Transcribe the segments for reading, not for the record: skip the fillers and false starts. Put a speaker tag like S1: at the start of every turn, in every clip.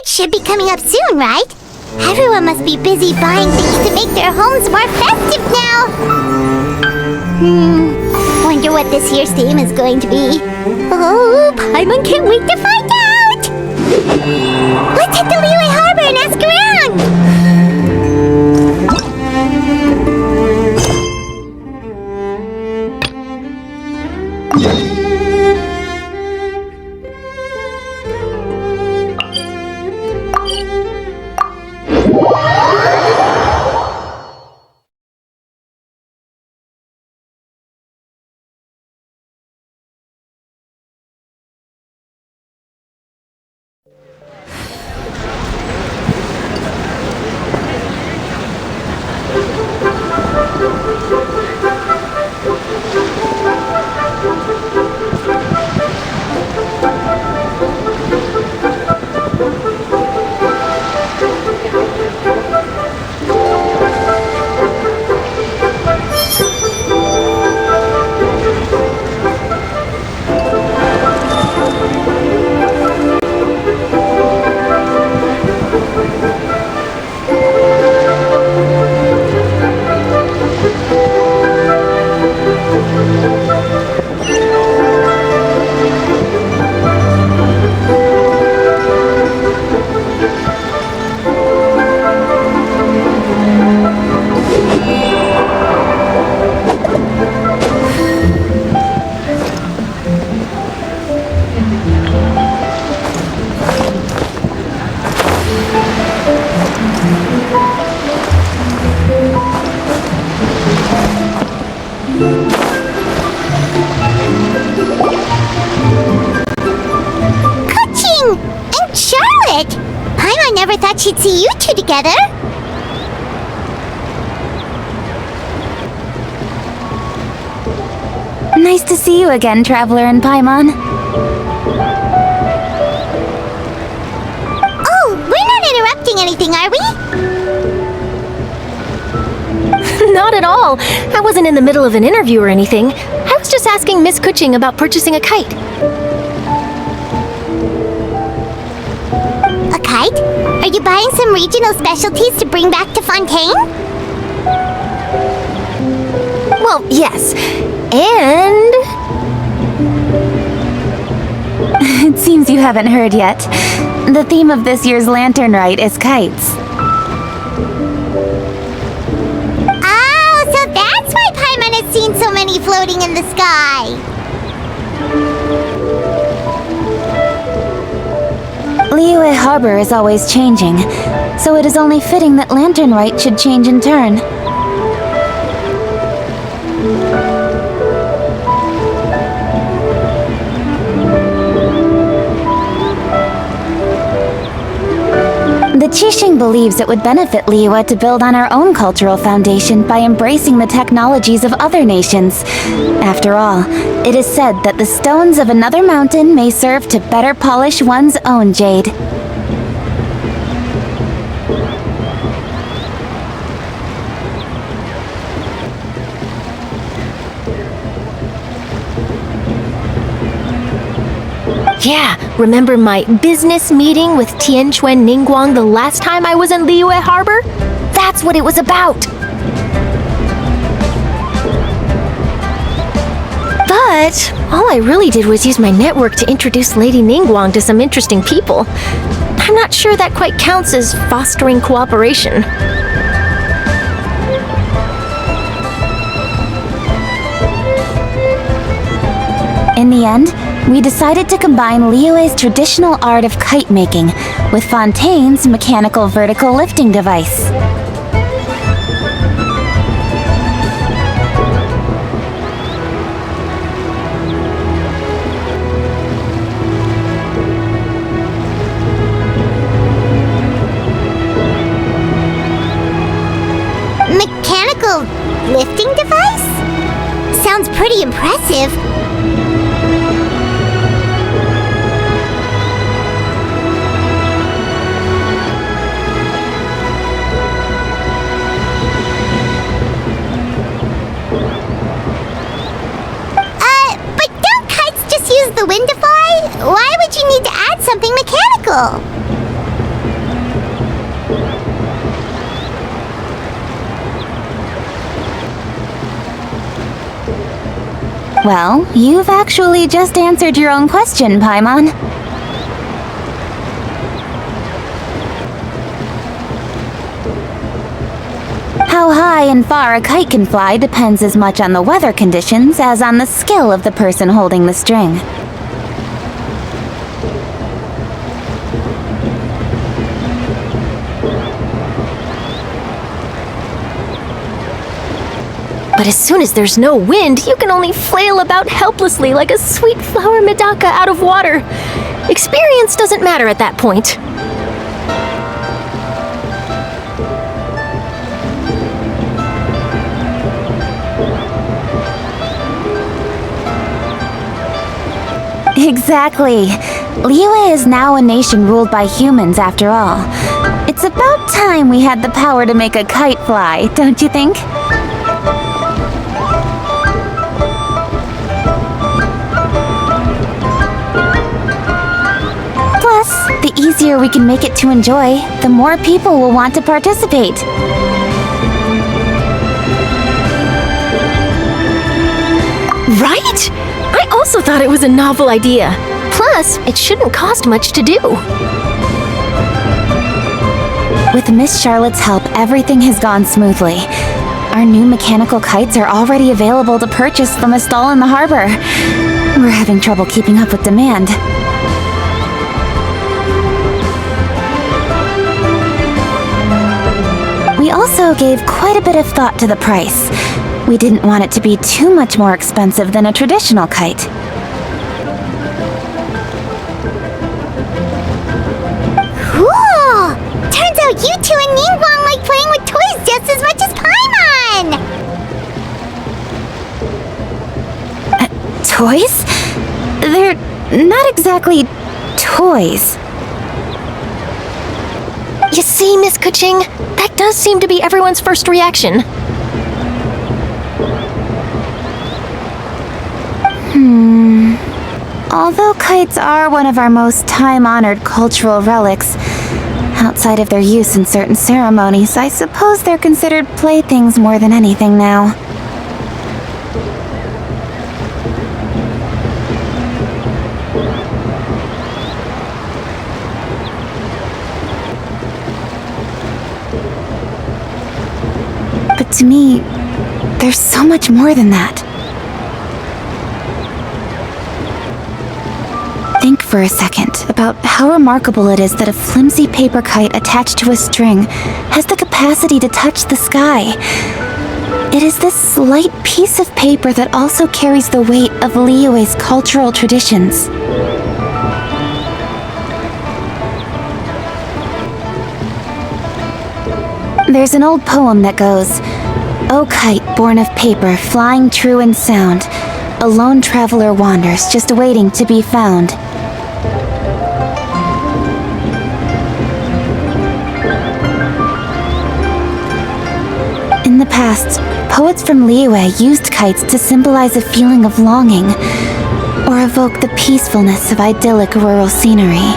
S1: should be coming up soon, right? Everyone must be busy buying things to make their homes more festive now. Wonder what this year's theme is going to be. Oh, Paimon can't wait to find out! Let's hit the Liyue Harbor and ask around! She'd see you two together.
S2: Nice to see you again, Traveler and Paimon.
S1: Oh, we're not interrupting anything, are we?
S3: Not at all. I wasn't in the middle of an interview or anything. I was just asking Miss Kuching about purchasing a kite.
S1: A kite? Are you buying some regional specialties to bring back to Fontaine?
S3: Well, yes. And...
S2: It seems you haven't heard yet. The theme of this year's lantern rite is kites.
S1: Oh, so that's why Paimon has seen so many floating in the sky.
S2: Liyue Harbor is always changing, so it is only fitting that Lantern Rite should change in turn. The Qixing believes it would benefit Liyue to build on our own cultural foundation by embracing the technologies of other nations. After all, it is said that the stones of another mountain may serve to better polish one's own jade.
S3: Yeah, remember my business meeting with Tianquan Ningguang the last time I was in Liyue Harbor? That's what it was about! But all I really did was use my network to introduce Lady Ningguang to some interesting people. I'm not sure that quite counts as fostering cooperation.
S2: In the end, we decided to combine Liyue's traditional art of kite making with Fontaine's mechanical vertical lifting device.
S1: Mechanical lifting device? Sounds pretty impressive. But don't kites just use the wind to fly? Why would you need to add something mechanical?
S2: Well, you've actually just answered your own question, Paimon. How high and far a kite can fly depends as much on the weather conditions as on the skill of the person holding the string.
S3: But as soon as there's no wind, you can only flail about helplessly like a sweet flower medaka out of water. Experience doesn't matter at that point.
S2: Exactly. Liyue is now a nation ruled by humans after all. It's about time we had the power to make a kite fly, don't you think? Plus, the easier we can make it to enjoy, the more people will want to participate.
S3: Right? I also thought it was a novel idea. Plus, it shouldn't cost much to do.
S2: With Miss Charlotte's help, everything has gone smoothly. Our new mechanical kites are already available to purchase from a stall in the harbor. We're having trouble keeping up with demand. We also gave quite a bit of thought to the price. We didn't want it to be too much more expensive than a traditional kite.
S1: Cool! Turns out you two and Ningguang like playing with toys just as much as Paimon!
S2: Toys? They're not exactly toys.
S3: You see, Miss Kuching, that does seem to be everyone's first reaction.
S2: Although kites are one of our most time-honored cultural relics, outside of their use in certain ceremonies, I suppose they're considered playthings more than anything now. But to me, there's so much more than that. Think for a second about how remarkable it is that a flimsy paper kite attached to a string has the capacity to touch the sky. It is this slight piece of paper that also carries the weight of Liyue's cultural traditions. There's an old poem that goes, "O kite born of paper, flying true and sound, a lone traveler wanders, just waiting to be found." In the past, poets from Liyue used kites to symbolize a feeling of longing, or evoke the peacefulness of idyllic rural scenery.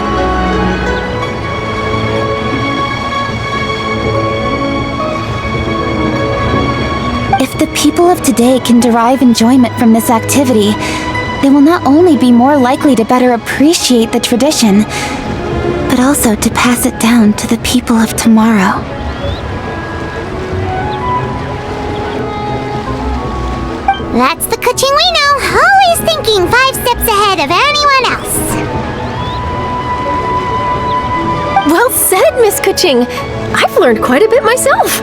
S2: If the people of today can derive enjoyment from this activity, they will not only be more likely to better appreciate the tradition, but also to pass it down to the people of tomorrow.
S1: That's the Kuching we know, always thinking 5 steps ahead of anyone else.
S3: Well said, Miss Kuching. I've learned quite a bit myself.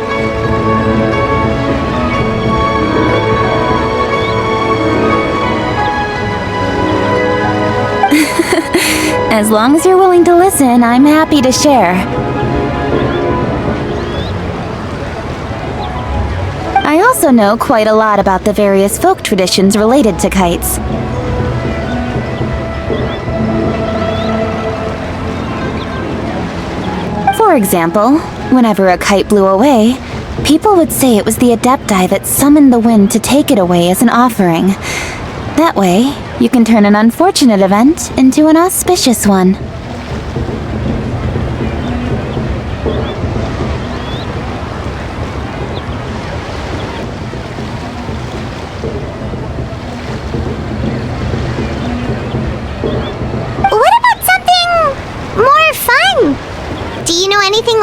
S2: As long as you're willing to listen, I'm happy to share. I also know quite a lot about the various folk traditions related to kites. For example, whenever a kite blew away, people would say it was the Adepti that summoned the wind to take it away as an offering. That way, you can turn an unfortunate event into an auspicious one.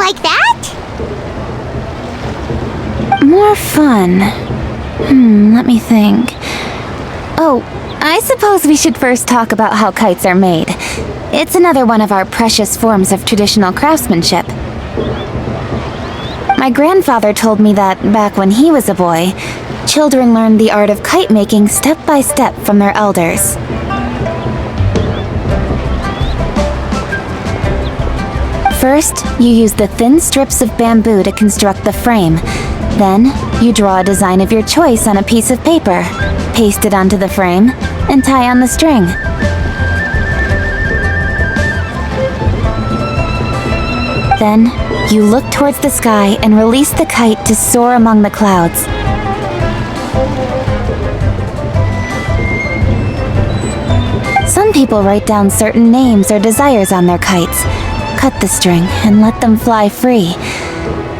S1: like that?
S2: More fun. Let me think. Oh, I suppose we should first talk about how kites are made. It's another one of our precious forms of traditional craftsmanship. My grandfather told me that back when he was a boy, children learned the art of kite making step by step from their elders. First, you use the thin strips of bamboo to construct the frame. Then, you draw a design of your choice on a piece of paper, paste it onto the frame, and tie on the string. Then, you look towards the sky and release the kite to soar among the clouds. Some people write down certain names or desires on their kites, cut the string, and let them fly free.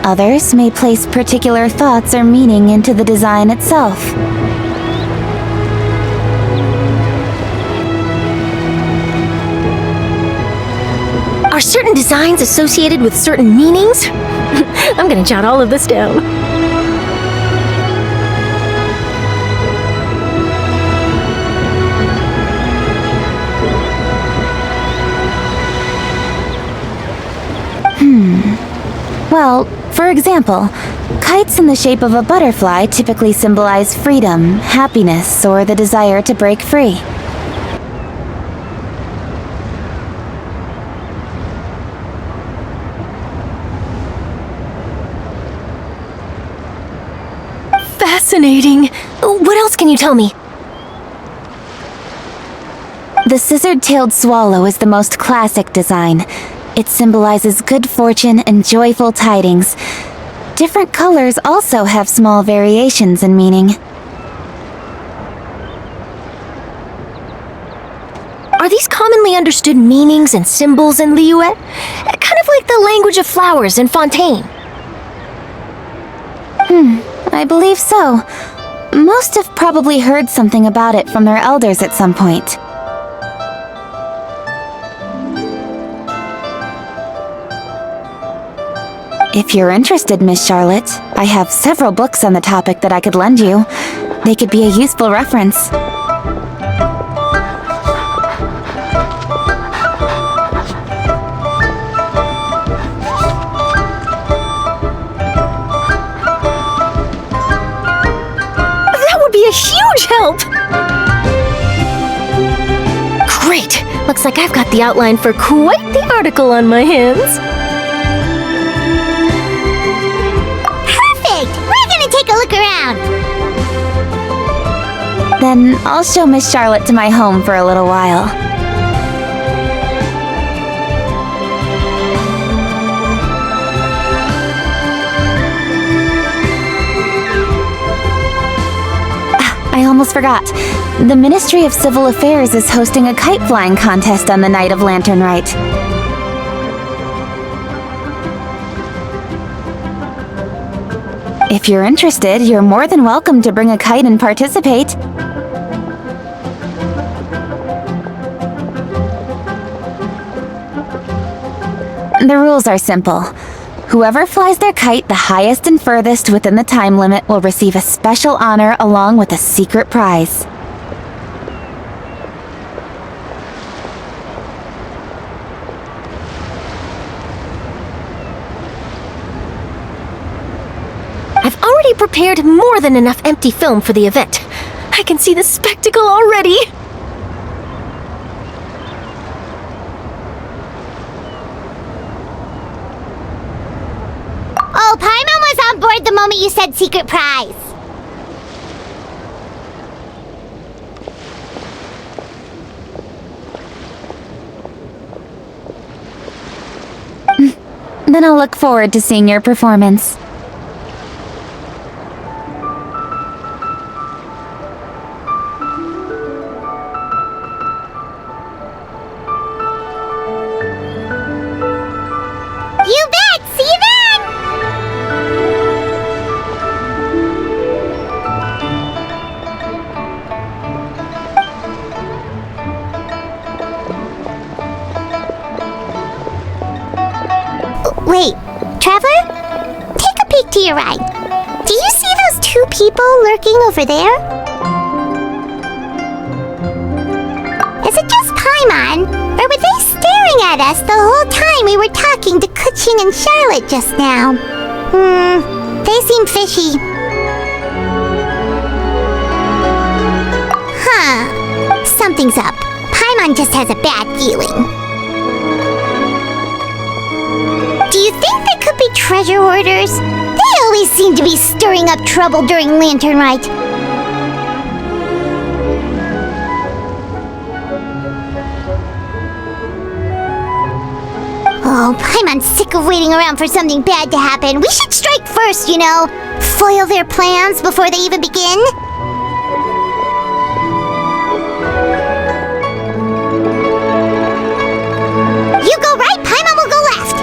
S2: Others may place particular thoughts or meaning into the design itself.
S3: Are certain designs associated with certain meanings? I'm gonna jot all of this down.
S2: Well, for example, kites in the shape of a butterfly typically symbolize freedom, happiness, or the desire to break free.
S3: Fascinating. What else can you tell me?
S2: The scissored-tailed swallow is the most classic design. It symbolizes good fortune and joyful tidings. Different colors also have small variations in meaning.
S3: Are these commonly understood meanings and symbols in Liyue? Kind of like the language of flowers in Fontaine.
S2: I believe so. Most have probably heard something about it from their elders at some point. If you're interested, Miss Charlotte, I have several books on the topic that I could lend you. They could be a useful reference.
S3: That would be a huge help! Great! Looks like I've got the outline for quite the article on my hands.
S1: Take a look around.
S2: Then I'll show Miss Charlotte to my home for a little while. I almost forgot. The Ministry of Civil Affairs is hosting a kite flying contest on the night of Lantern Rite. If you're interested, you're more than welcome to bring a kite and participate. The rules are simple. Whoever flies their kite the highest and furthest within the time limit will receive a special honor along with a secret prize.
S3: I've already prepared more than enough empty film for the event. I can see the spectacle already!
S1: Oh, Paimon was on board the moment you said secret prize.
S2: Then I'll look forward to seeing your performance.
S1: You bet! See you then! Wait, Traveler, take a peek to your right. Do you see those two people lurking over there? Is it just Paimon, or were they staring at us the whole time we were talking to Kuching and Charlotte just now? They seem fishy. Huh. Something's up. Paimon just has a bad feeling. Do you think they could be treasure hoarders? They always seem to be stirring up trouble during Lantern Rite. Oh, Paimon's sick of waiting around for something bad to happen. We should strike first, you know. Foil their plans before they even begin. You go right, Paimon will go left.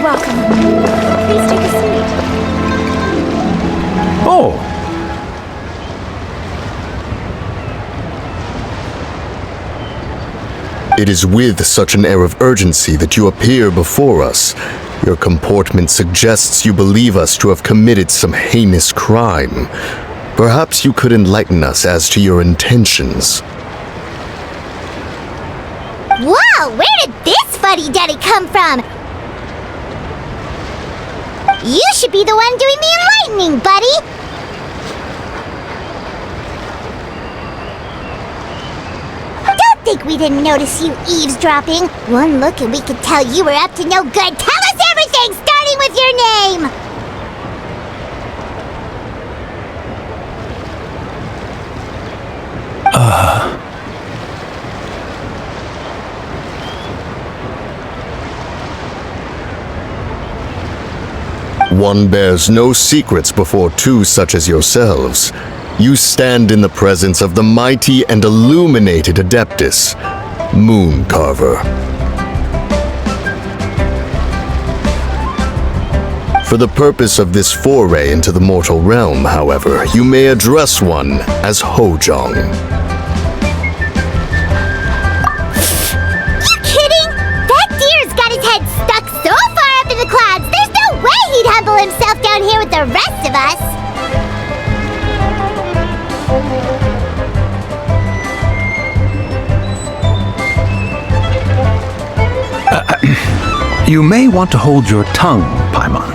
S2: Welcome. Please take a seat.
S4: Oh.
S5: It is with such an air of urgency that you appear before us. Your comportment suggests you believe us to have committed some heinous crime. Perhaps you could enlighten us as to your intentions.
S1: Whoa, where did this fuddy-duddy come from? You should be the one doing the enlightening, buddy! Don't think we didn't notice you eavesdropping. One look and we could tell you were up to no good. Tell us everything, starting with your name!
S5: One bears no secrets before two such as yourselves. You stand in the presence of the mighty and illuminated Adeptus, Moon Carver. For the purpose of this foray into the mortal realm, however, you may address one as Hojong.
S1: You kidding? That deer's got his head stuck so far up in the clouds, there's no way he'd humble himself down here with the rest of us!
S4: You may want to hold your tongue, Paimon.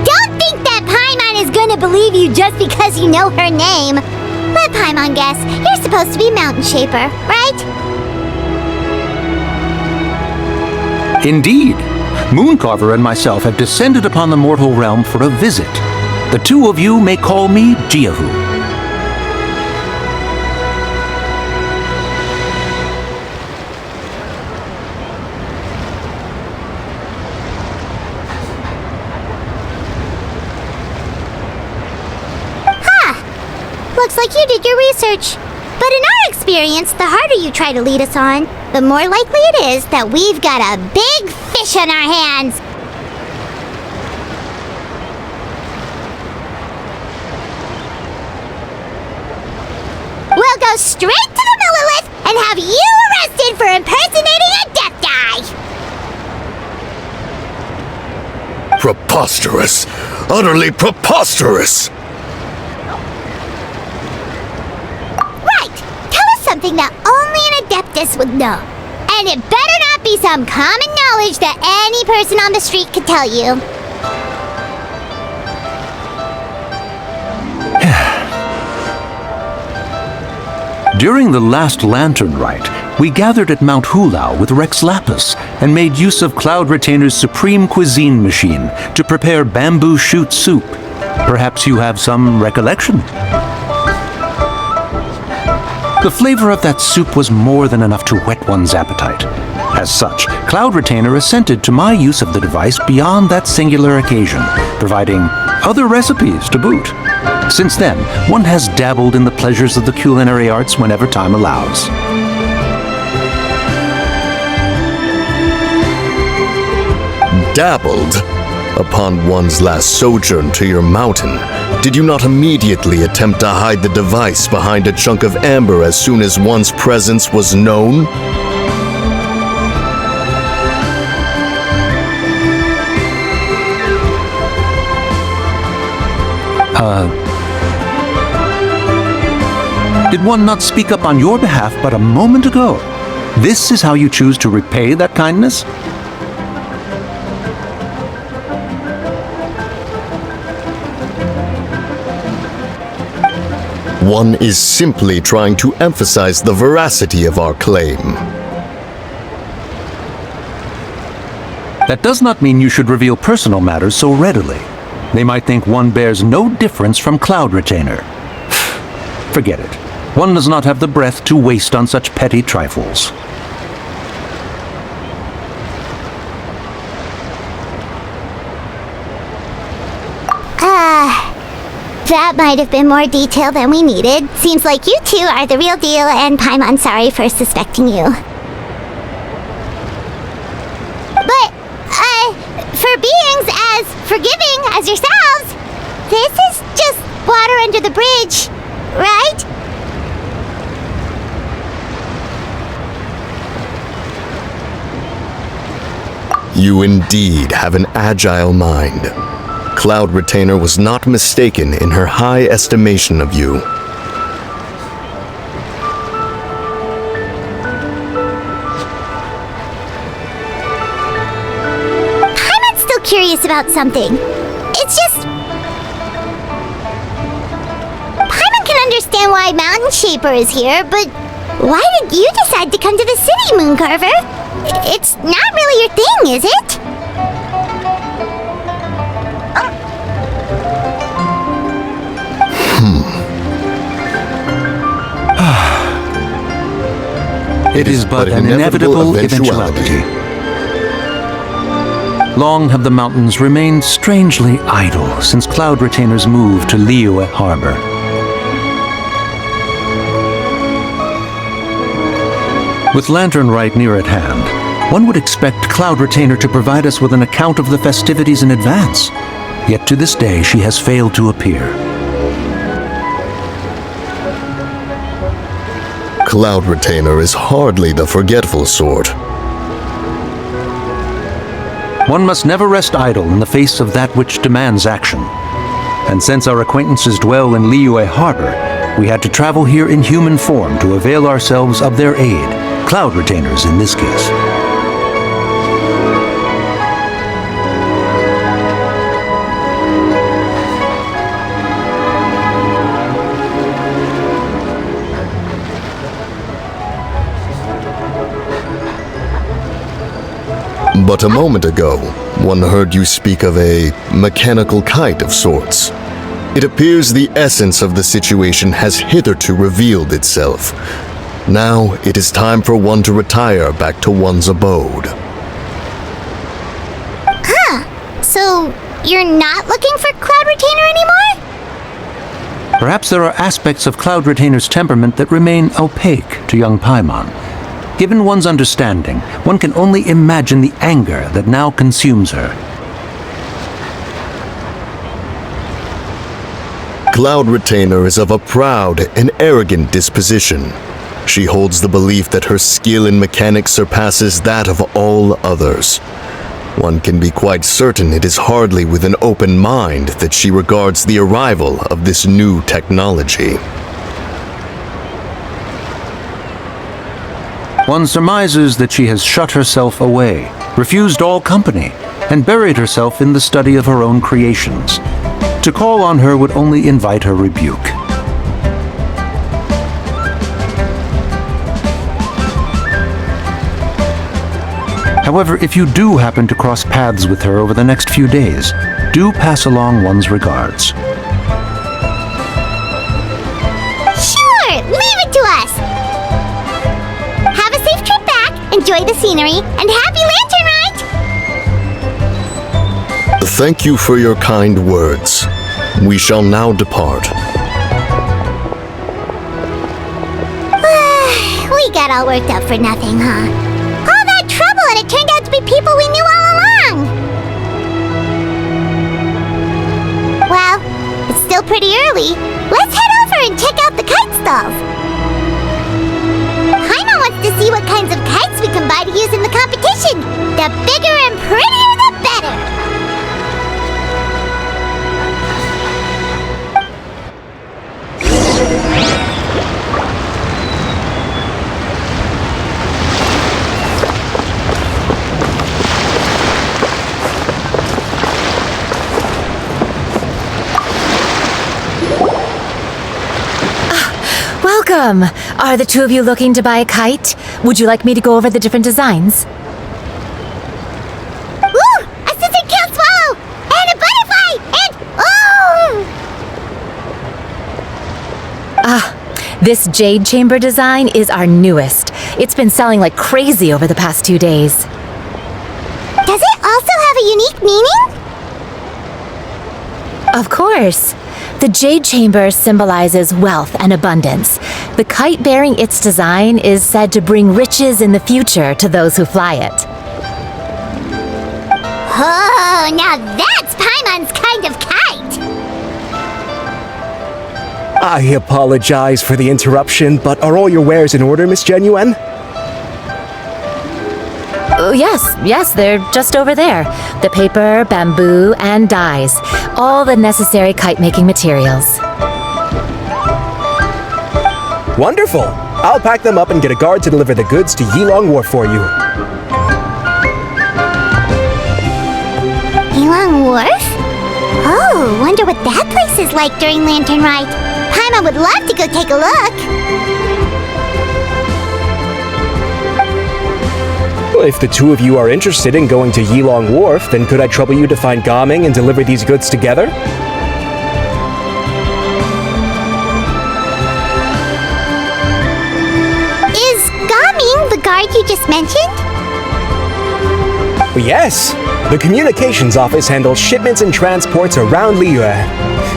S1: Don't think that Paimon is gonna believe you just because you know her name. Let Paimon guess, you're supposed to be a mountain shaper, right?
S4: Indeed. Mooncarver and myself have descended upon the mortal realm for a visit. The two of you may call me Jiahu.
S1: Looks like you did your research. But in our experience, the harder you try to lead us on, the more likely it is that we've got a big fish on our hands. We'll go straight to the Millilith and have you arrested for impersonating a death guy!
S5: Preposterous! Utterly preposterous!
S1: Something that only an Adeptus would know. And it better not be some common knowledge that any person on the street could tell you.
S4: During the last Lantern Rite, we gathered at Mount Hulao with Rex Lapis and made use of Cloud Retainer's supreme cuisine machine to prepare bamboo shoot soup. Perhaps you have some recollection? The flavor of that soup was more than enough to whet one's appetite. As such, Cloud Retainer assented to my use of the device beyond that singular occasion, providing other recipes to boot. Since then, one has dabbled in the pleasures of the culinary arts whenever time allows.
S5: Dabbled? Upon one's last sojourn to your mountain, did you not immediately attempt to hide the device behind a chunk of amber as soon as one's presence was known?
S4: Did one not speak up on your behalf but a moment ago? This is how you choose to repay that kindness?
S5: One is simply trying to emphasize the veracity of our claim.
S4: That does not mean you should reveal personal matters so readily. They might think one bears no difference from Cloud Retainer. Forget it. One does not have the breath to waste on such petty trifles.
S1: That might have been more detail than we needed. Seems like you two are the real deal, and Paimon sorry for suspecting you. But, for beings as forgiving as yourselves, this is just water under the bridge, right?
S5: You indeed have an agile mind. Cloud Retainer was not mistaken in her high estimation of you.
S1: Paimon's still curious about something. It's just... Paimon can understand why Mountain Shaper is here, but why did you decide to come to the city, Mooncarver? It's not really your thing, is it?
S4: It is but an inevitable eventuality. Long have the mountains remained strangely idle since Cloud Retainer's move to Liyue Harbor. With Lantern Rite near at hand, one would expect Cloud Retainer to provide us with an account of the festivities in advance. Yet to this day she has failed to appear.
S5: Cloud Retainer is hardly the forgetful sort.
S4: One must never rest idle in the face of that which demands action. And since our acquaintances dwell in Liyue Harbor, we had to travel here in human form to avail ourselves of their aid, Cloud Retainers in this case.
S5: But a moment ago, one heard you speak of a mechanical kite of sorts. It appears the essence of the situation has hitherto revealed itself. Now it is time for one to retire back to one's abode.
S1: So, you're not looking for Cloud Retainer anymore?
S4: Perhaps there are aspects of Cloud Retainer's temperament that remain opaque to young Paimon. Given one's understanding, one can only imagine the anger that now consumes her.
S5: Cloud Retainer is of a proud and arrogant disposition. She holds the belief that her skill in mechanics surpasses that of all others. One can be quite certain it is hardly with an open mind that she regards the arrival of this new technology.
S4: One surmises that she has shut herself away, refused all company, and buried herself in the study of her own creations. To call on her would only invite her rebuke. However, if you do happen to cross paths with her over the next few days, do pass along one's regards.
S1: Sure, leave it to us! Have a safe trip back, enjoy the scenery, and happy Lantern Rite!
S5: Thank you for your kind words. We shall now depart.
S1: We got all worked up for nothing, huh? All that trouble and it turned out to be people we knew all along! Well, it's still pretty early. Let's head over and check out the kite stalls. Paimon wants to see what kinds of kites we can buy to use in the competition. The bigger and prettier, the better!
S3: Welcome! Are the two of you looking to buy a kite? Would you like me to go over the different designs?
S1: Ooh! A scissor-tailed swallow! And a butterfly! And... oh!
S3: This jade chamber design is our newest. It's been selling like crazy over the past 2 days.
S1: Does it also have a unique meaning?
S3: Of course. The jade chamber symbolizes wealth and abundance. The kite bearing its design is said to bring riches in the future to those who fly it.
S1: Oh, now that's Paimon's kind of kite!
S6: I apologize for the interruption, but are all your wares in order, Miss Genuine?
S3: Oh, yes, they're just over there. The paper, bamboo, and dyes. All the necessary kite-making materials.
S6: Wonderful! I'll pack them up and get a guard to deliver the goods to Yilong Wharf for you.
S1: Yilong Wharf? Oh, wonder what that place is like during Lantern Rite. Paimon would love to go take a look.
S6: If the two of you are interested in going to Yilong Wharf, then could I trouble you to find Gaming and deliver these goods together?
S1: Is Gaming the guard you just mentioned?
S6: Yes! The communications office handles shipments and transports around Liyue.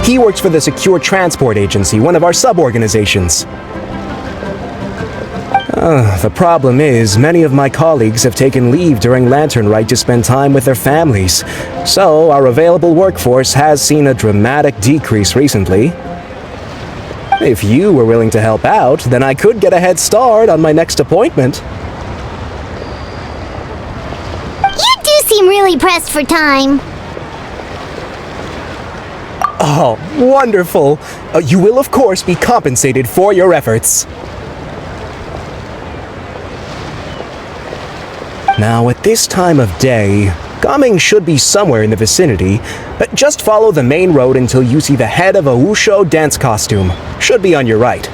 S6: He works for the Secure Transport Agency, one of our sub-organizations. The problem is, many of my colleagues have taken leave during Lantern Rite to spend time with their families, so our available workforce has seen a dramatic decrease recently. If you were willing to help out, then I could get a head start on my next appointment.
S1: You do seem really pressed for time.
S6: Oh, wonderful! You will, of course, be compensated for your efforts. Now, at this time of day, Gaming should be somewhere in the vicinity, but just follow the main road until you see the head of a Wushu dance costume. Should be on your right.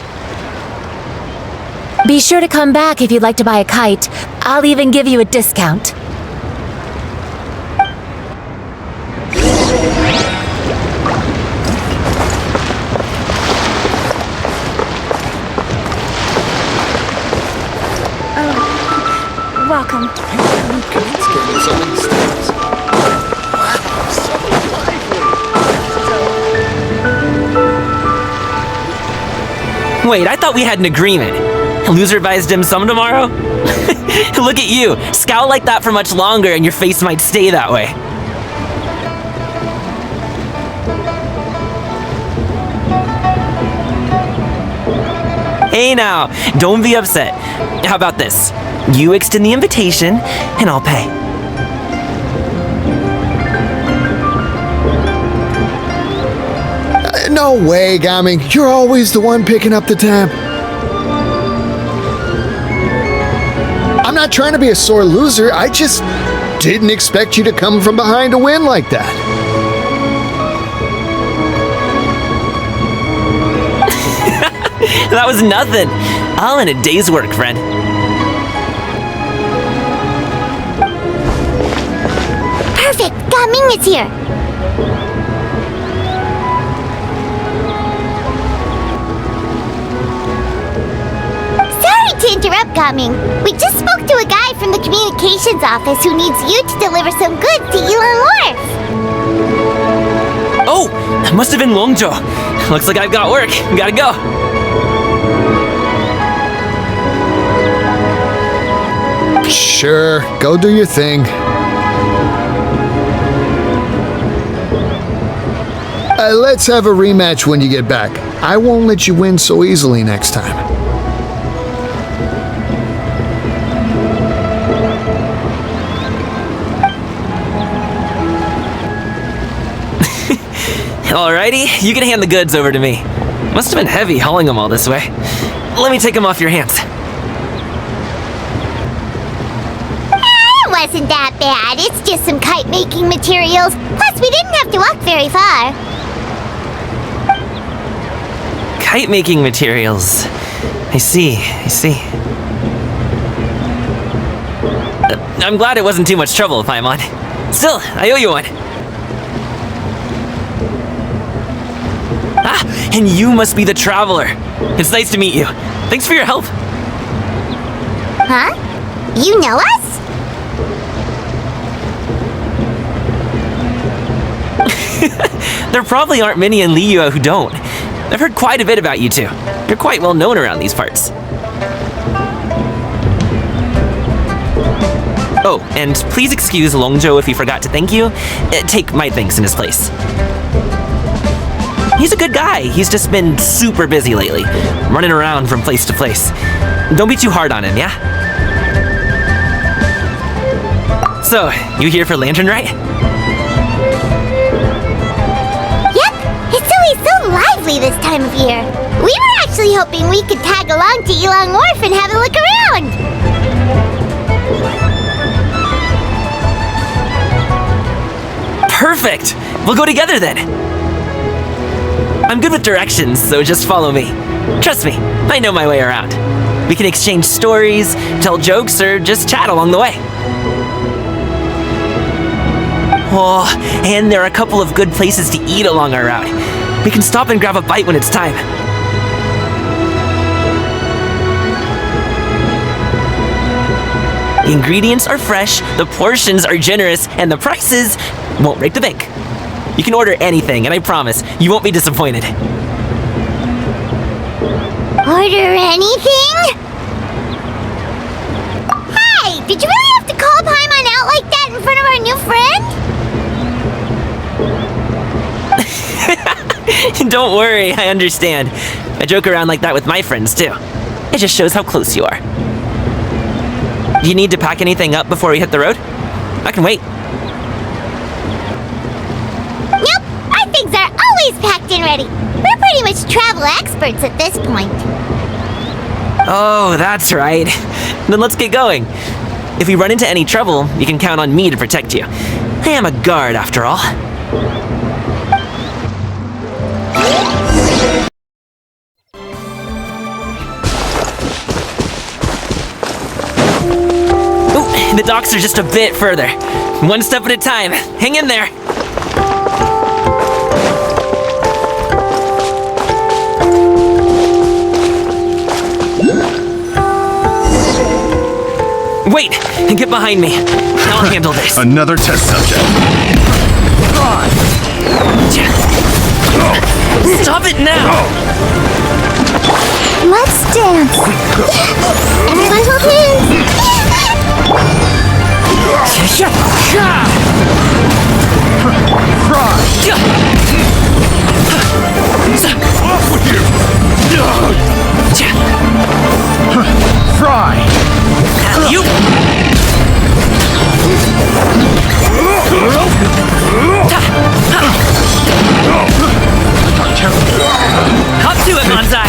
S3: Be sure to come back if you'd like to buy a kite. I'll even give you a discount.
S2: Welcome.
S7: Wait, I thought we had an agreement. Loser buys dim sum tomorrow? Look at you. Scowl like that for much longer and your face might stay that way. Hey now, don't be upset. How about this? You extend the invitation, and I'll pay.
S8: No way, Gaming. You're always the one picking up the tab. I'm not trying to be a sore loser. I just didn't expect you to come from behind to win like that.
S7: That was nothing. All in a day's work, friend.
S1: Perfect! Gaming is here! Sorry to interrupt, Gaming. We just spoke to a guy from the communications office who needs you to deliver some goods to Yilong Wharf.
S7: Oh, that must have been Longzhou. Looks like I've got work. Gotta go.
S8: Sure, go do your thing. Let's have a rematch when you get back. I won't let you win so easily next time.
S7: Alrighty, you can hand the goods over to me. Must have been heavy hauling them all this way. Let me take them off your hands.
S1: It wasn't that bad. It's just some kite-making materials. Plus, we didn't have to walk very far.
S7: Kite-making materials. I see. I'm glad it wasn't too much trouble, Paimon. Still, I owe you one. Ah, and you must be the traveler. It's nice to meet you. Thanks for your help.
S1: Huh? You know us?
S7: There probably aren't many in Liyue who don't. I've heard quite a bit about you two. You're quite well known around these parts. Oh, and please excuse Longzhou if he forgot to thank you. Take my thanks in his place. He's a good guy. He's just been super busy lately, running around from place to place. Don't be too hard on him, yeah? So, you here for Lantern Rite?
S1: Yep, it's always so lively this time of year. We were actually hoping we could tag along to Yilong Wharf and have a look around.
S7: Perfect! We'll go together then. I'm good with directions, so just follow me. Trust me, I know my way around. We can exchange stories, tell jokes, or just chat along the way. Oh, and there are a couple of good places to eat along our route. We can stop and grab a bite when it's time. The ingredients are fresh, the portions are generous, and the prices won't break the bank. You can order anything, and I promise, you won't be disappointed.
S1: Order anything? Hey, did you really have to call Paimon out like that in front of our new friend?
S7: Don't worry, I understand. I joke around like that with my friends, too. It just shows how close you are. Do you need to pack anything up before we hit the road? I can wait.
S1: Nope, our things are always packed and ready. We're pretty much travel experts at this point.
S7: Oh, that's right. Then let's get going. If we run into any trouble, you can count on me to protect you. I am a guard, after all. Ooh, the docks are just a bit further. One step at a time. Hang in there. Wait! Get behind me. I'll handle this.
S9: Another test subject.
S7: Stop it now!
S1: Let's dance. Everyone hold hands.
S9: Off with you! Fry!
S7: You! Up to it, Manzai!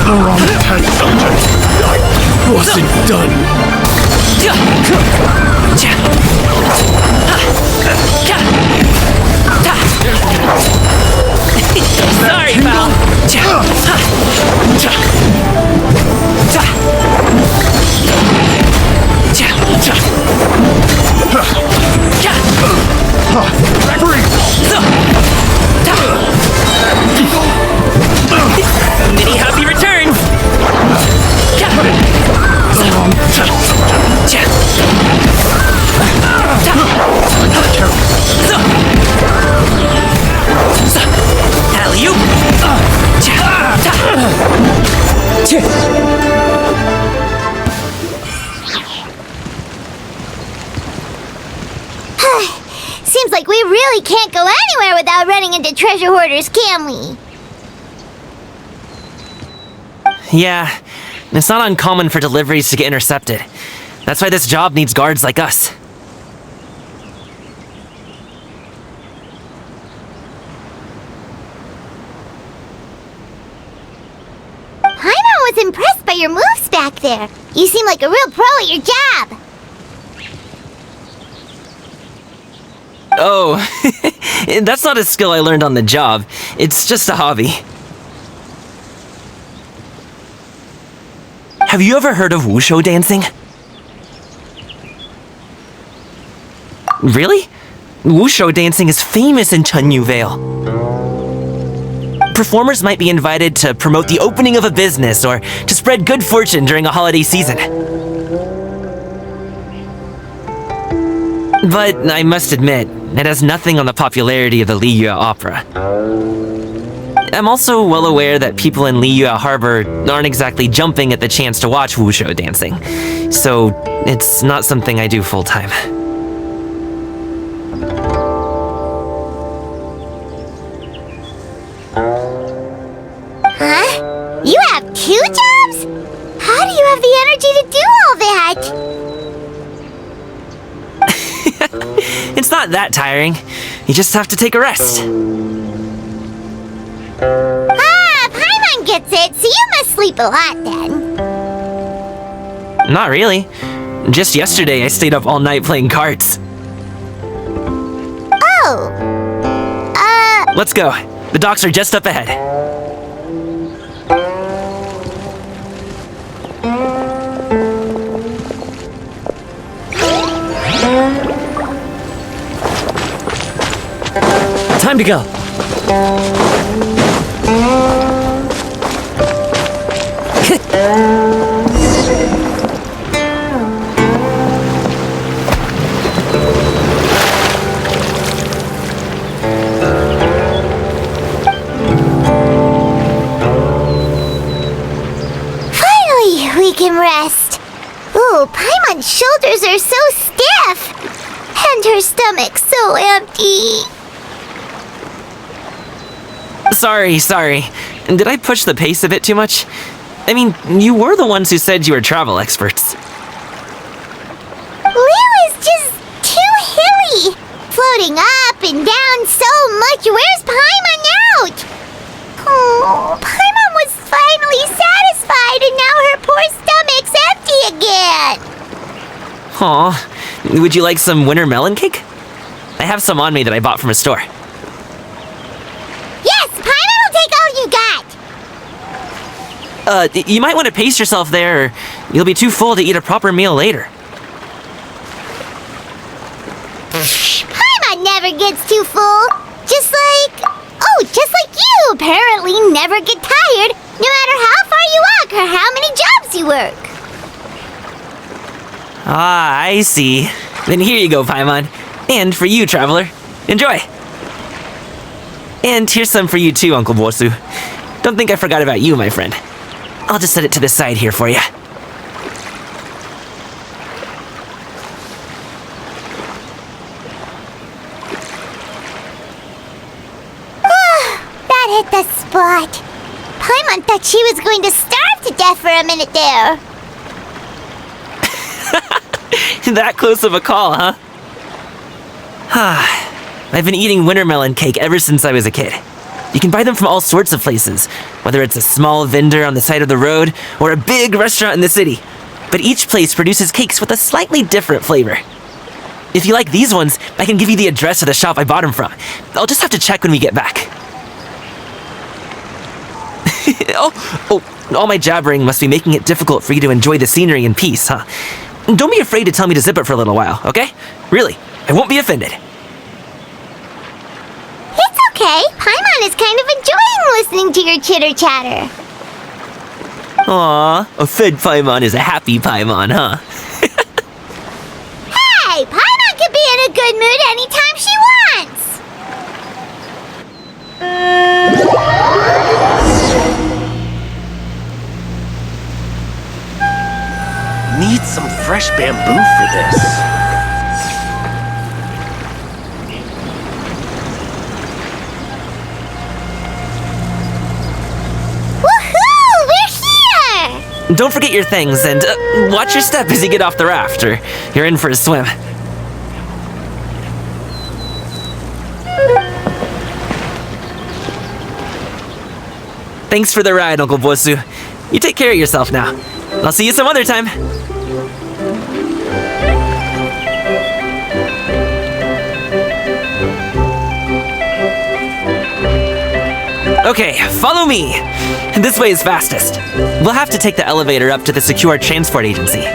S9: The wrong test subject. I wasn't done.
S7: Sorry, pal. Many happy returns.
S1: Seems like we really can't go anywhere without running into treasure hoarders, can we?
S7: Yeah, it's not uncommon for deliveries to get intercepted. That's why this job needs guards like us.
S1: Paimon was impressed by your moves back there. You seem like a real pro at your job.
S7: Oh, that's not a skill I learned on the job. It's just a hobby. Have you ever heard of wushu dancing? Really? Wushu dancing is famous in Chunyu Vale. Performers might be invited to promote the opening of a business or to spread good fortune during a holiday season. But I must admit, it has nothing on the popularity of the Liyue opera. I'm also well aware that people in Liyue Harbor aren't exactly jumping at the chance to watch wushu dancing, so it's not something I do full-time.
S1: Huh? You have 2 jobs? How do you have the energy to do all that?
S7: It's not that tiring. You just have to take a rest.
S1: Paimon gets it, so you must sleep a lot then.
S7: Not really. Just yesterday I stayed up all night playing cards.
S1: Oh.
S7: Let's go. The docks are just up ahead. Time to go.
S1: Finally, we can rest. Ooh, Paimon's shoulders are so stiff. And her stomach's so empty.
S7: Sorry. Did I push the pace a bit too much? I mean, you were the ones who said you were travel experts.
S1: Liyue is just too hilly. Floating up and down so much. Where's Paimon out? Oh, Paimon was finally satisfied and now her poor stomach's empty again.
S7: Aw, would you like some winter melon cake? I have some on me that I bought from a store.
S1: Yes, Paimon will take all you got.
S7: You might want to pace yourself there, or you'll be too full to eat a proper meal later.
S1: Paimon never gets too full. Just like you apparently never get tired, no matter how far you walk or how many jobs you work.
S7: Ah, I see. Then here you go, Paimon. And for you, traveler. Enjoy! And here's some for you too, Uncle Bosu. Don't think I forgot about you, my friend. I'll just set it to the side here for you.
S1: That hit the spot. Paimon thought she was going to starve to death for a minute there.
S7: That close of a call, huh? I've been eating winter melon cake ever since I was a kid. You can buy them from all sorts of places, whether it's a small vendor on the side of the road or a big restaurant in the city. But each place produces cakes with a slightly different flavor. If you like these ones, I can give you the address of the shop I bought them from. I'll just have to check when we get back. All my jabbering must be making it difficult for you to enjoy the scenery in peace, huh? Don't be afraid to tell me to zip it for a little while, okay? Really, I won't be offended.
S1: It's okay. Paimon is kind of enjoying listening to your chitter-chatter.
S7: Aw, a fed Paimon is a happy Paimon, huh?
S1: Hey, Paimon can be in a good mood anytime she wants.
S9: fresh bamboo for this.
S1: Woohoo! We're here!
S7: Don't forget your things, and watch your step as you get off the raft, or you're in for a swim. Thanks for the ride, Uncle Bosu. You take care of yourself now. I'll see you some other time. Okay, follow me. This way is fastest. We'll have to take the elevator up to the secure transport agency.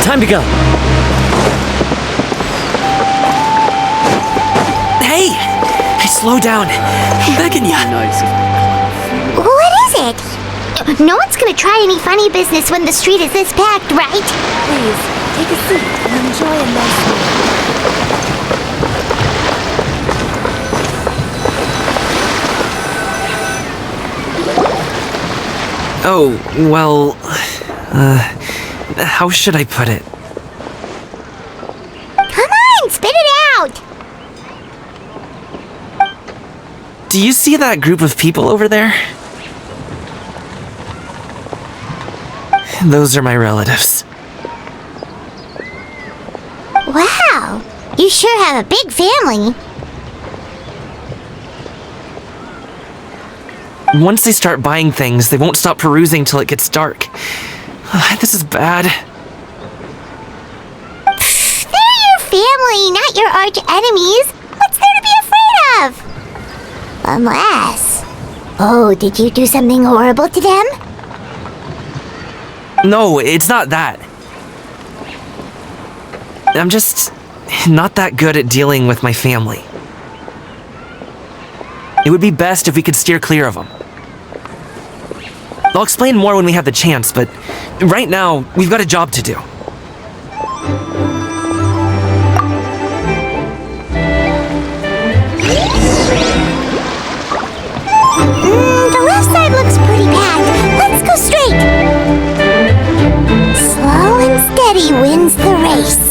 S7: Time to go. Hey! Hey, slow down. I'm begging ya.
S1: What is it? No one's gonna try any funny business when the street is this packed, right?
S2: Please, take a seat and enjoy a nice meal.
S7: Oh, well... how should I put it?
S1: Come on, spit it out!
S7: Do you see that group of people over there? Those are my relatives.
S1: Wow, you sure have a big family.
S7: Once they start buying things, they won't stop perusing till it gets dark. This is bad.
S1: They're your family, not your arch enemies. What's there to be afraid of? Unless... Oh, did you do something horrible to them?
S7: No, it's not that. I'm just not that good at dealing with my family. It would be best if we could steer clear of them. I'll explain more when we have the chance, but right now, we've got a job to do.
S1: The left side looks pretty packed. Let's go straight. Slow and steady wins the race.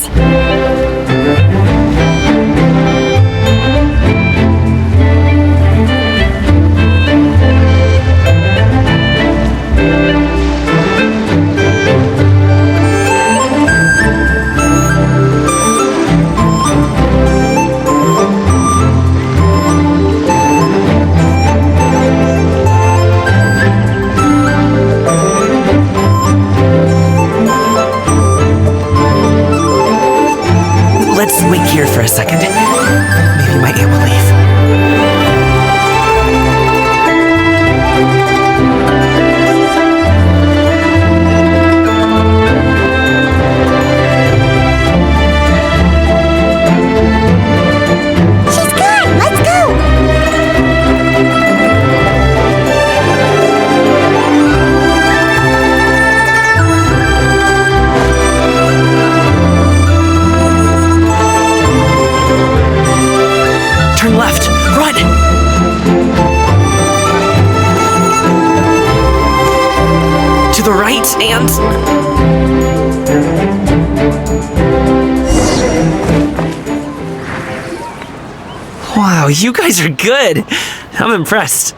S7: Let's wait here for a second. Maybe my aunt will leave.
S1: She's gone. Let's go.
S7: Turn left. Run! Right, and... Wow, you guys are good. I'm impressed.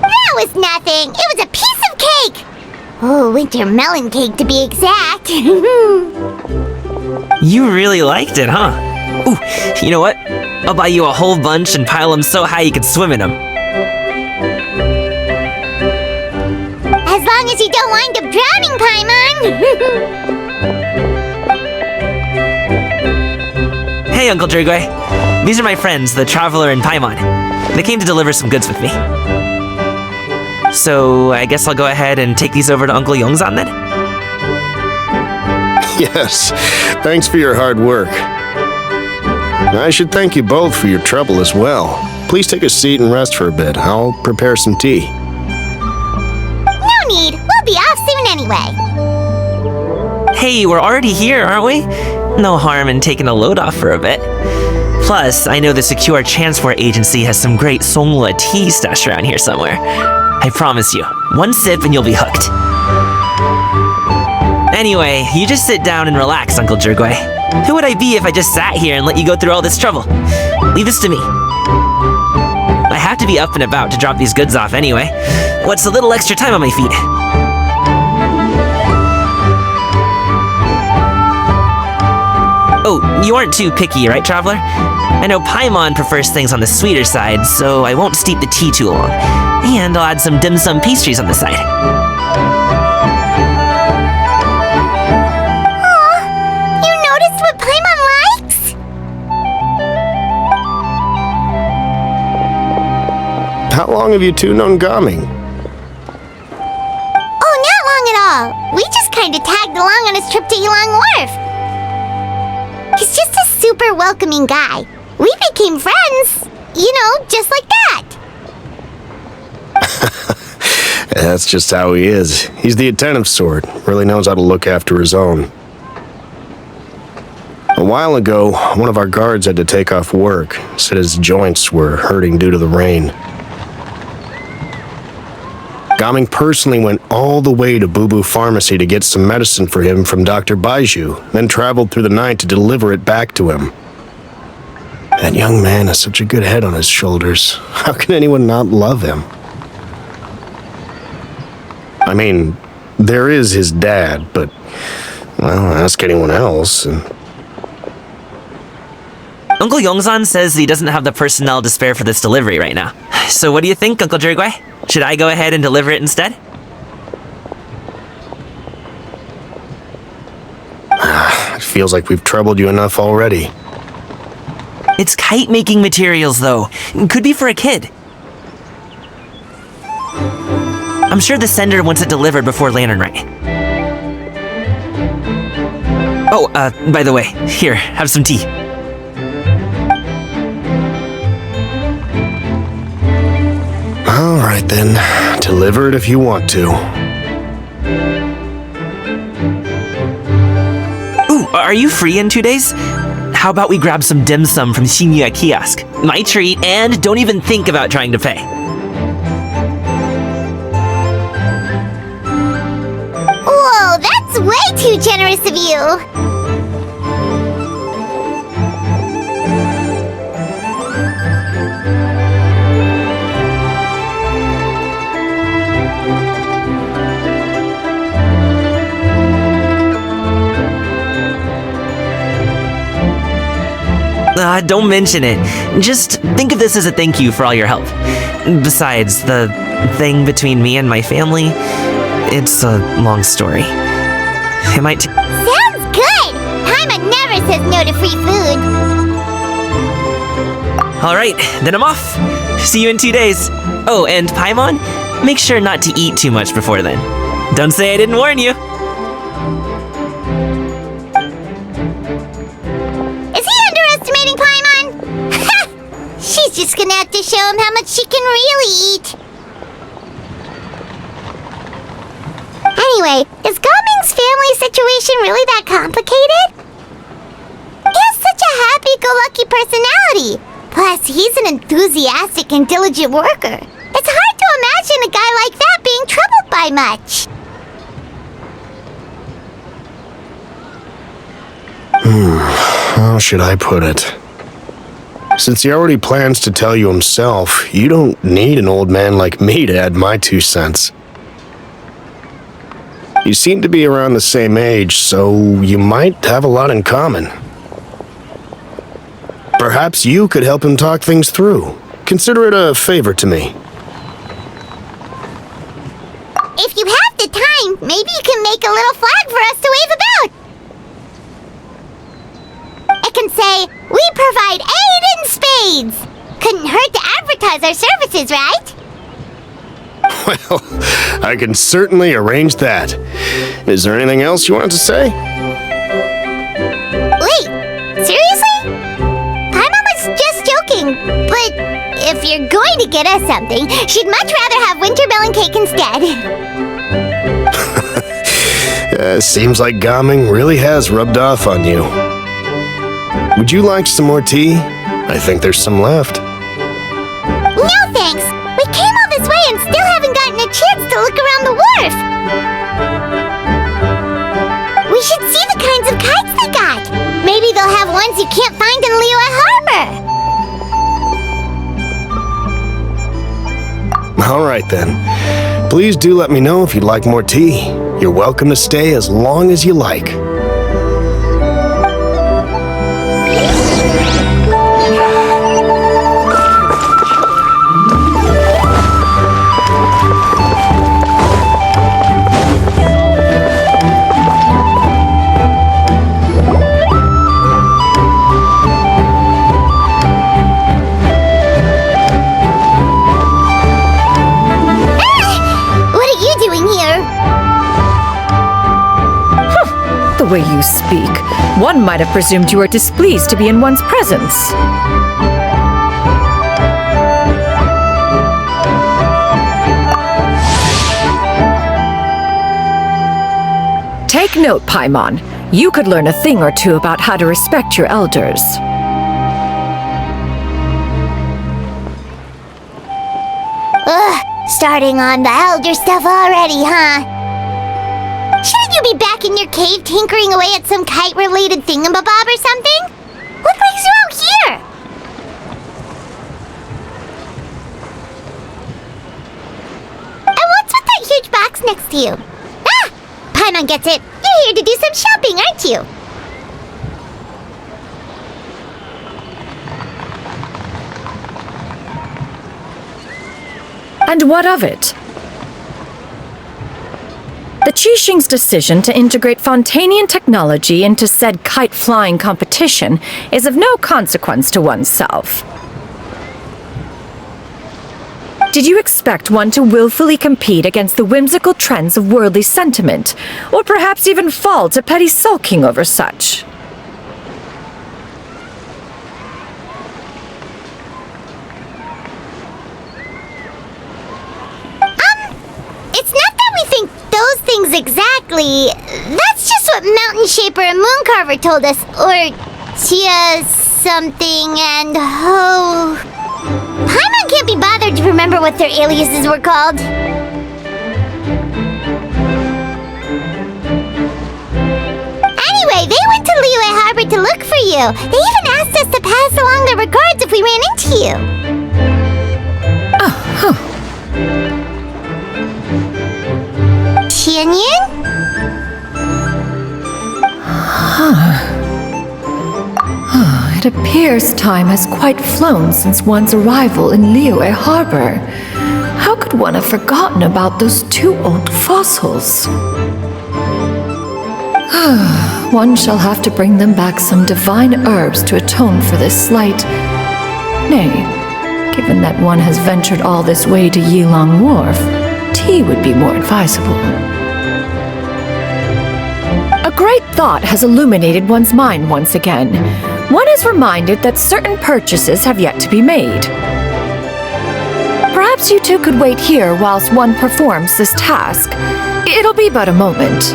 S1: That was nothing. It was a piece of cake. Oh, winter melon cake to be exact.
S7: You really liked it, huh? Ooh, you know what? I'll buy you a whole bunch and pile them so high you can swim in them.
S1: As long as you don't wind up drowning, Paimon.
S7: Hey, Uncle Jirgwe. These are my friends, the Traveler and Paimon. They came to deliver some goods with me. So, I guess I'll go ahead and take these over to Uncle Yongzan then?
S10: Yes, thanks for your hard work. I should thank you both for your trouble as well. Please take a seat and rest for a bit. I'll prepare some tea.
S1: No need. We'll be off soon anyway.
S7: Hey, we're already here, aren't we? No harm in taking a load off for a bit. Plus, I know the Secure Transport Agency has some great Songhua tea stashed around here somewhere. I promise you, one sip and you'll be hooked. Anyway, you just sit down and relax, Uncle Jirgwe. Who would I be if I just sat here and let you go through all this trouble? Leave this to me. I have to be up and about to drop these goods off anyway. What's a little extra time on my feet? Oh, you aren't too picky, right, Traveler? I know Paimon prefers things on the sweeter side, so I won't steep the tea too long. And I'll add some dim sum pastries on the side.
S1: Aw, you noticed what Paimon likes?
S10: How long have you two known Gaming?
S1: Oh, not long at all. We just kind of tagged along on his trip to Ylang Wharf. He's just a super welcoming guy. We became friends, you know, just like that.
S10: That's just how he is. He's the attentive sort, really knows how to look after his own. A while ago, one of our guards had to take off work, said his joints were hurting due to the rain. Gaming personally went all the way to Boo Boo Pharmacy to get some medicine for him from Dr. Baiju, then traveled through the night to deliver it back to him. That young man has such a good head on his shoulders. How can anyone not love him? I mean, there is his dad, but, well, ask anyone else.
S7: Uncle Yongzan says he doesn't have the personnel to spare for this delivery right now. So what do you think, Uncle Jirgwe? Should I go ahead and deliver it instead?
S10: It feels like we've troubled you enough already.
S7: It's kite-making materials, though. Could be for a kid. I'm sure the sender wants it delivered before Lantern Rite. Oh, by the way, here, have some tea.
S10: All right, then. Deliver it if you want to.
S7: Ooh, are you free in 2 days? How about we grab some dim sum from Shinya Kiosk? My treat, and don't even think about trying to pay.
S1: Whoa, that's way too generous of you.
S7: Don't mention it. Just think of this as a thank you for all your help. Besides, the thing between me and my family, it's a long story. It might
S1: Sounds good. Paimon never says no to free food.
S7: Alright, then I'm off. See you in 2 days. Oh, and Paimon, make sure not to eat too much before then. Don't say I didn't warn you.
S1: She's just gonna have to show him how much she can really eat. Anyway, is Gaming's family situation really that complicated? He has such a happy-go-lucky personality. Plus, he's an enthusiastic and diligent worker. It's hard to imagine a guy like that being troubled help by much.
S10: How should I put it? Since he already plans to tell you himself, you don't need an old man like me to add my 2 cents. You seem to be around the same age, so you might have a lot in common. Perhaps you could help him talk things through. Consider it a favor to me.
S1: If you have the time, maybe you can make a little flag for us to wave about. It can say, "We provide aid in spades." Couldn't hurt to advertise our services, right?
S10: Well, I can certainly arrange that. Is there anything else you wanted to say?
S1: Wait, seriously? Paimon was just joking, but if you're going to get us something, she'd much rather have winter melon cake instead.
S10: Seems like Gaming really has rubbed off on you. Would you like some more tea? I think there's some left.
S1: No thanks! We came all this way and still haven't gotten a chance to look around the wharf! We should see the kinds of kites they got! Maybe they'll have ones you can't find in Liyue Harbor!
S10: Alright then. Please do let me know if you'd like more tea. You're welcome to stay as long as you like.
S11: The way you speak, one might have presumed you were displeased to be in one's presence. Take note, Paimon. You could learn a thing or two about how to respect your elders.
S1: Ugh, starting on the elder stuff already, huh? Shouldn't you be back in your cave tinkering away at some kite-related thingamabob or something? What brings you out here? And what's with that huge box next to you? Ah! Paimon gets it. You're here to do some shopping, aren't you?
S11: And what of it? The Qixing's decision to integrate Fontanian technology into said kite-flying competition is of no consequence to oneself. Did you expect one to willfully compete against the whimsical trends of worldly sentiment, or perhaps even fall to petty sulking over such?
S1: It's not that we think those things exactly. That's just what Mountain Shaper and Mooncarver told us. Or Tia something and Ho. Paimon can't be bothered to remember what their aliases were called. Anyway, they went to Liyue Harbor to look for you. They even asked us to pass along their regards if we ran into you.
S11: Oh, huh.
S1: Tianyin?
S11: It appears time has quite flown since one's arrival in Liyue Harbor. How could one have forgotten about those 2 old fossils? One shall have to bring them back some divine herbs to atone for this slight. Nay, given that one has ventured all this way to Yilong Wharf, tea would be more advisable. A great thought has illuminated one's mind once again. One is reminded that certain purchases have yet to be made. Perhaps you two could wait here whilst one performs this task. It'll be but a moment.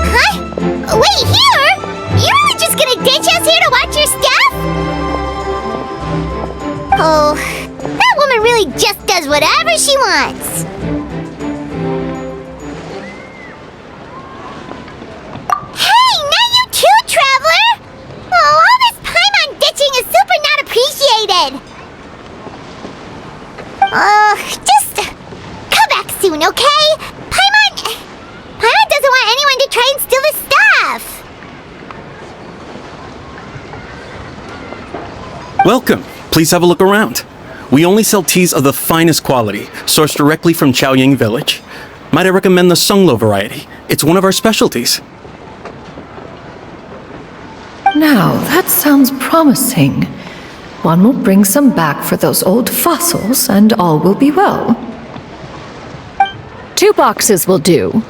S1: Huh? Wait, here? You're really just gonna ditch us here to watch your stuff? whatever she wants. Hey, not you too, Traveler! Oh, all this Paimon ditching is super not appreciated. Just come back soon, okay? Paimon doesn't want anyone to try and steal the stuff.
S12: Welcome. Please have a look around. We only sell teas of the finest quality, sourced directly from Chaoying Village. Might I recommend the Sunglo variety? It's one of our specialties.
S11: Now, that sounds promising. One will bring some back for those old fossils, and all will be well.
S3: 2 boxes will do.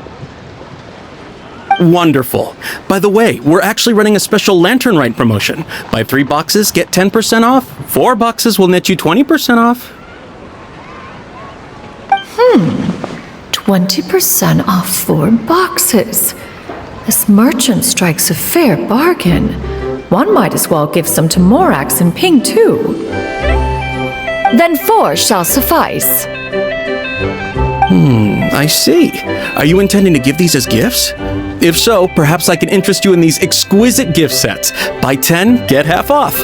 S12: Wonderful. By the way, we're actually running a special Lantern Rite promotion. Buy 3 boxes, get 10% off. 4 boxes will net you 20% off.
S11: 20% off 4 boxes. This merchant strikes a fair bargain. One might as well give some to Morax and Ping, too.
S3: Then 4 shall suffice.
S12: I see. Are you intending to give these as gifts? If so, perhaps I can interest you in these exquisite gift sets. Buy 10, get half off.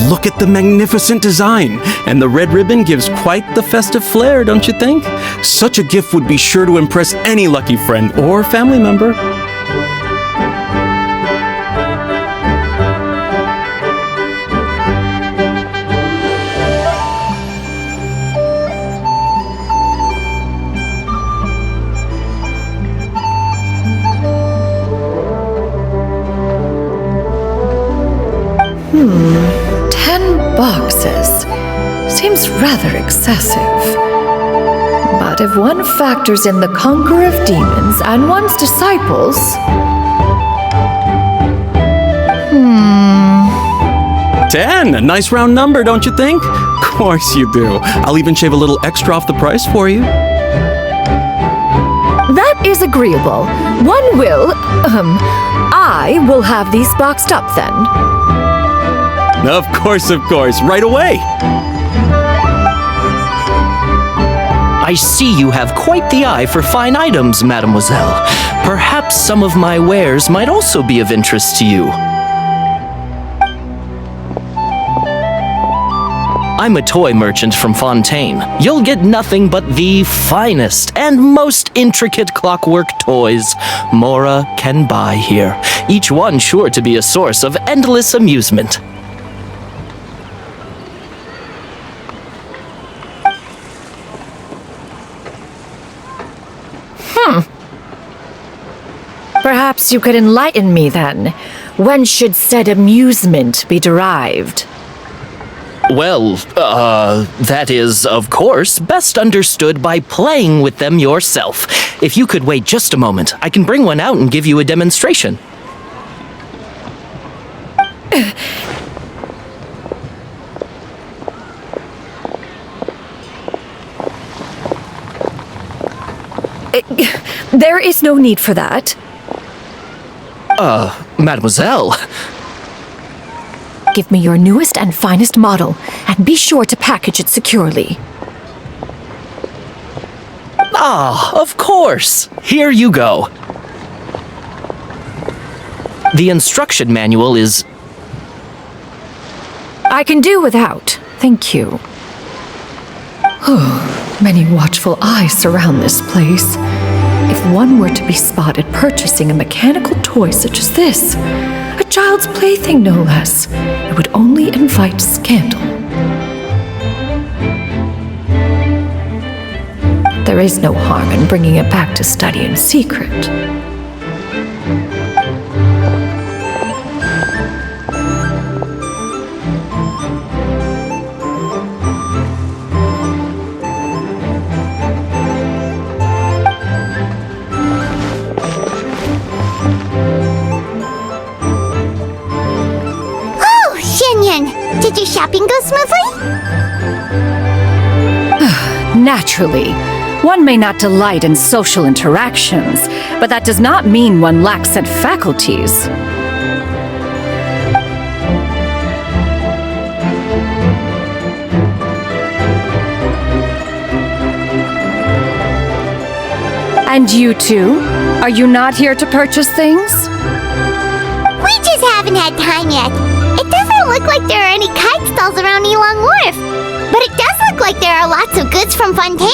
S12: Look at the magnificent design, and the red ribbon gives quite the festive flair, don't you think? Such a gift would be sure to impress any lucky friend or family member.
S11: Boxes. Seems rather excessive. But if one factors in the conqueror of demons and one's disciples...
S12: 10! A nice round number, don't you think? Of course you do. I'll even shave a little extra off the price for you.
S3: That is agreeable. One will, I will have these boxed up then.
S12: Of course, right away.
S13: I see you have quite the eye for fine items, mademoiselle. Perhaps some of my wares might also be of interest to you. I'm a toy merchant from Fontaine. You'll get nothing but the finest and most intricate clockwork toys Mora can buy here, each one sure to be a source of endless amusement.
S3: Perhaps you could enlighten me then. When should said amusement be derived?
S13: Well, that is, of course, best understood by playing with them yourself. If you could wait just a moment, I can bring one out and give you a demonstration.
S3: There is no need for that.
S13: Mademoiselle.
S3: Give me your newest and finest model, and be sure to package it securely.
S13: Ah, of course. Here you go. The instruction manual is...
S3: I can do without, thank you.
S11: Many watchful eyes surround this place. If one were to be spotted purchasing a mechanical toy such as this, a child's plaything no less, it would only invite scandal. There is no harm in bringing it back to study in secret.
S1: Did your shopping go smoothly?
S3: Naturally. One may not delight in social interactions, but that does not mean one lacks said faculties.
S11: And you two? Are you not here to purchase things?
S1: We just haven't had time yet. It doesn't look like there are any kite stalls around Yilong Wharf. But it does look like there are lots of goods from Fontaine.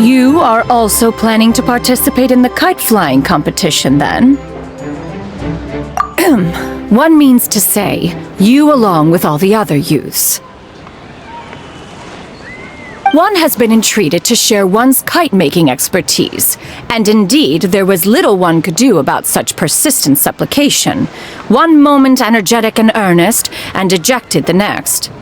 S11: You are also planning to participate in the kite flying competition, then? One means to say, you along with all the other youths. One has been entreated to share one's kite-making expertise, and indeed there was little one could do about such persistent supplication. One moment energetic and earnest, and dejected the next.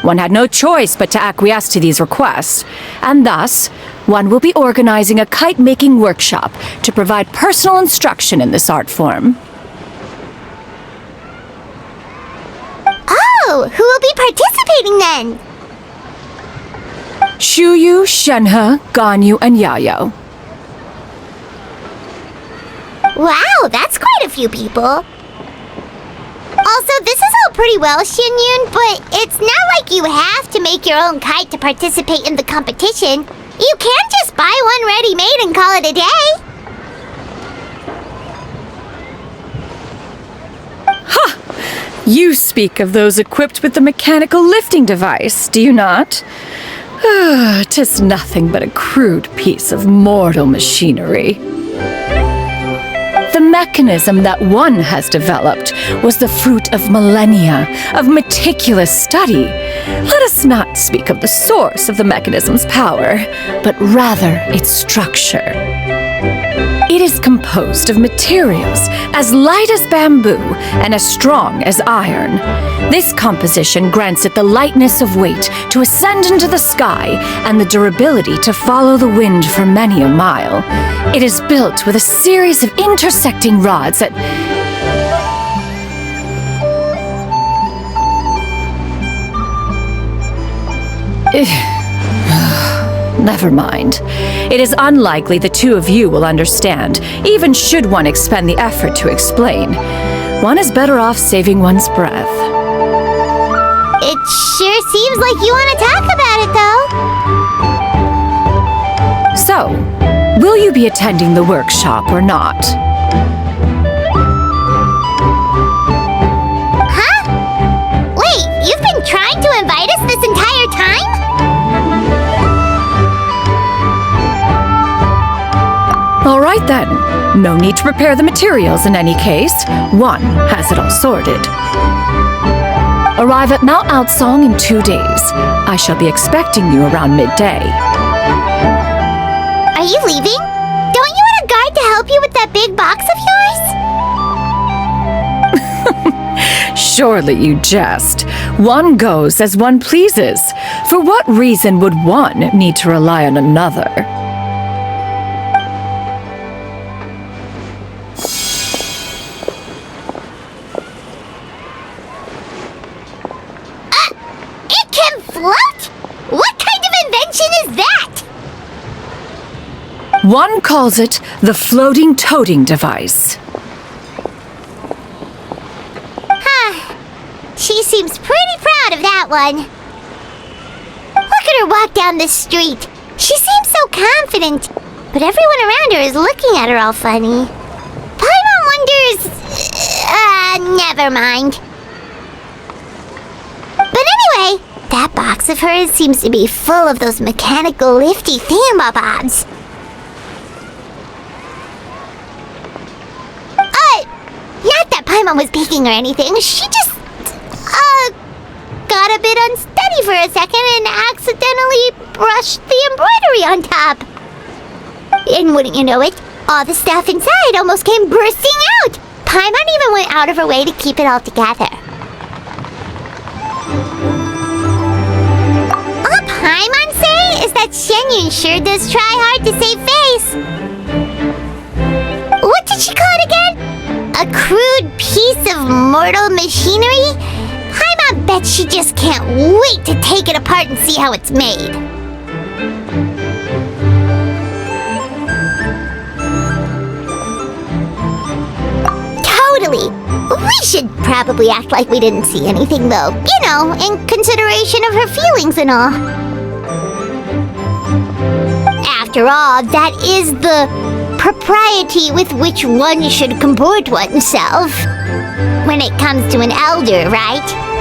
S11: One had no choice but to acquiesce to these requests, and thus, one will be organizing a kite-making workshop to provide personal instruction in this art form.
S1: Oh, who will be participating then?
S11: Shuyu, Shenhe, Ganyu, and Yayo.
S1: Wow, that's quite a few people. Also, this is all pretty well, Xinyun, but it's not like you have to make your own kite to participate in the competition. You can just buy one ready-made and call it a day.
S11: Ha! You speak of those equipped with the mechanical lifting device, do you not? 'Tis nothing but a crude piece of mortal machinery. The mechanism that one has developed was the fruit of millennia of meticulous study. Let us not speak of the source of the mechanism's power, but rather its structure. It is composed of materials as light as bamboo and as strong as iron. This composition grants it the lightness of weight to ascend into the sky and the durability to follow the wind for many a mile. It is built with a series of intersecting rods that... Never mind. It is unlikely the two of you will understand, even should one expend the effort to explain. One is better off saving one's breath.
S1: It sure seems like you want to talk about it, though.
S11: So, will you be attending the workshop or not?
S1: Huh? Wait, you've been trying to invite us this entire time?
S11: All right then. No need to prepare the materials in any case. One has it all sorted. Arrive at Mount Outsong in 2 days. I shall be expecting you around midday.
S1: Are you leaving? Don't you want a guide to help you with that big box of yours?
S11: Surely you jest. One goes as one pleases. For what reason would one need to rely on another?
S1: It can float? What kind of invention is that?
S11: One calls it the floating toting device.
S1: She seems pretty proud of that one. Look at her walk down the street. She seems so confident, but everyone around her is looking at her all funny. Paimon wonders... never mind. But anyway, that box of hers seems to be full of those mechanical lifty thingamabobs. Not that Paimon was peeking or anything. She just... got a bit unsteady for a second and accidentally brushed the embroidery on top. And wouldn't you know it, all the stuff inside almost came bursting out. Paimon even went out of her way to keep it all together. All Paimon say is that Xinyun sure does try hard to save face. What did she call it again? A crude piece of mortal machinery? I bet she just can't wait to take it apart and see how it's made. Totally. We should probably act like we didn't see anything, though. You know, in consideration of her feelings and all. After all, that is the propriety with which one should comport oneself when it comes to an elder, right?